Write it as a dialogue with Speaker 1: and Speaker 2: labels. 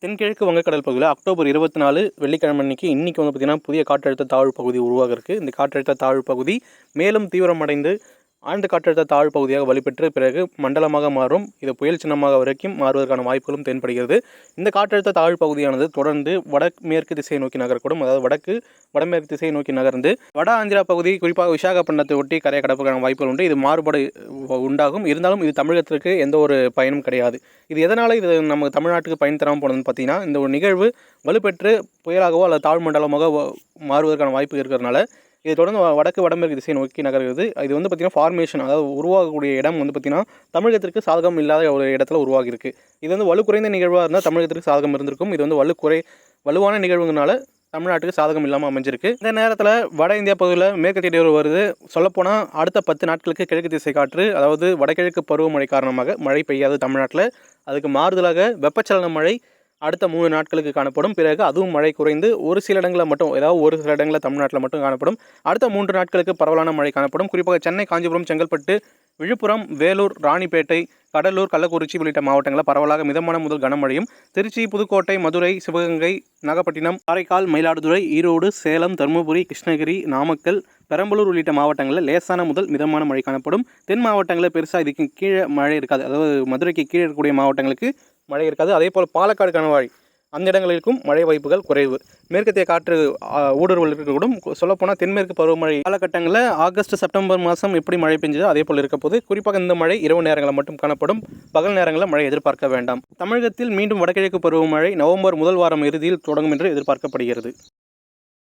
Speaker 1: தென்கிழக்கு வங்கக்கடல் பகுதியில் அக்டோபர் 24 வெள்ளிக்கிழமை இன்னைக்கு வந்து பார்த்திங்கன்னா புதிய காற்றழுத்த தாழ்வு பகுதி உருவாக இருக்குது. இந்த காற்றழுத்த தாழ்வு பகுதி மேலும் தீவிரமடைந்து ஆழ்ந்த காற்றழுத்த தாழ்வு பகுதியாக வலுப்பெற்று பிறகு மண்டலமாக மாறும். இது புயல் சின்னமாக வரைக்கும் மாறுவதற்கான வாய்ப்புகளும் தென்படுகிறது. இந்த காற்றழுத்த தாழ்வு பகுதியானது தொடர்ந்து வடமேற்கு திசையை நோக்கி நகரக்கூடும். அதாவது வடமேற்கு திசையை நோக்கி நகர்ந்து வட ஆந்திரா பகுதி குறிப்பாக விசாகப்பட்டினத்தை ஒட்டி கரையை கடப்பதற்கான வாய்ப்புகள் உண்டு. இது மாறுபாடு உண்டாகும். இருந்தாலும் இது தமிழகத்திற்கு எந்த ஒரு பயனும் கிடையாது. இது எதனால் இது நம்ம தமிழ்நாட்டுக்கு பயன் தராமல் போனதுன்னு பார்த்தீங்கன்னா, இந்த ஒரு நிகழ்வு வலுப்பெற்று புயலாகவோ அல்லது தாழ்வு மண்டலமாக மாறுவதற்கான வாய்ப்பு இருக்கிறதுனால இது தொடர்ந்து வடமேற்கு திசையை நோக்கி நகர்கிறது. இது வந்து பார்த்திங்கன்னா ஃபார்மேஷன், அதாவது உருவாகக்கூடிய இடம் வந்து பார்த்திங்கன்னா தமிழகத்திற்கு சாதகம் இல்லாத ஒரு இடத்துல உருவாகிருக்கு. இது வந்து வலு குறைந்த நிகழ்வாக இருந்தால் தமிழகத்திற்கு சாதகம் இருந்திருக்கும். இது வந்து வலுவான நிகழ்வுங்கனால தமிழ்நாட்டுக்கு சாதகம் இல்லாமல் அமைஞ்சிருக்கு. இந்த நேரத்தில் வட இந்தியா பகுதியில் மேற்கு திசை வருது. சொல்லப்போனால் அடுத்த 10 நாட்களுக்கு கிழக்கு திசை காற்று, அதாவது வடகிழக்கு பருவமழை காரணமாக மழை பெய்யாது தமிழ்நாட்டில். அதுக்கு மாறுதலாக வெப்பச்சலன மழை அடுத்த 3 நாட்களுக்கு காணப்படும். பிறகு அதுவும் மழை குறைந்து ஒரு சில இடங்களில் மட்டும், ஏதாவது ஒரு சில இடங்களில் தமிழ்நாட்டில் மட்டும் காணப்படும். அடுத்த 3 நாட்களுக்கு பரவலான மழை காணப்படும். குறிப்பாக சென்னை, காஞ்சிபுரம், செங்கல்பட்டு, விழுப்புரம், வேலூர், ராணிப்பேட்டை, கடலூர், கள்ளக்குறிச்சி உள்ளிட்ட மாவட்டங்களில் பரவலாக மிதமான முதல் கனமழையும், திருச்சி, புதுக்கோட்டை, மதுரை, சிவகங்கை, நாகப்பட்டினம், காரைக்கால், மயிலாடுதுறை, ஈரோடு, சேலம், தருமபுரி, கிருஷ்ணகிரி, நாமக்கல், பெரம்பலூர் உள்ளிட்ட மாவட்டங்களில் லேசான முதல் மிதமான மழை காணப்படும். தென் மாவட்டங்களில் பெருசாக இதுக்கு கீழே மழை இருக்காது. அதாவது மதுரைக்கு கீழே இருக்கக்கூடிய மாவட்டங்களுக்கு மழை இருக்காது. அதே போல் பாலக்காடு, கணவாய் அந்த இடங்களிலும் மழை வாய்ப்புகள் குறைவு. மேற்கத்திய காற்று ஊடுருவல் இருக்கக்கூடும். சொல்லப்போனால் தென்மேற்கு பருவமழை காலகட்டங்களில் ஆகஸ்ட், செப்டம்பர் மாதம் எப்படி மழை பெஞ்சதோ அதே போல் இருக்க போது. குறிப்பாக இந்த மழை இரவு நேரங்களில் மட்டும் காணப்படும். பகல் நேரங்களில் மழை எதிர்பார்க்க வேண்டாம். தமிழகத்தில் மீண்டும் வடகிழக்கு பருவமழை நவம்பர் முதல் வாரம் இறுதியில் தொடங்கும் என்று எதிர்பார்க்கப்படுகிறது.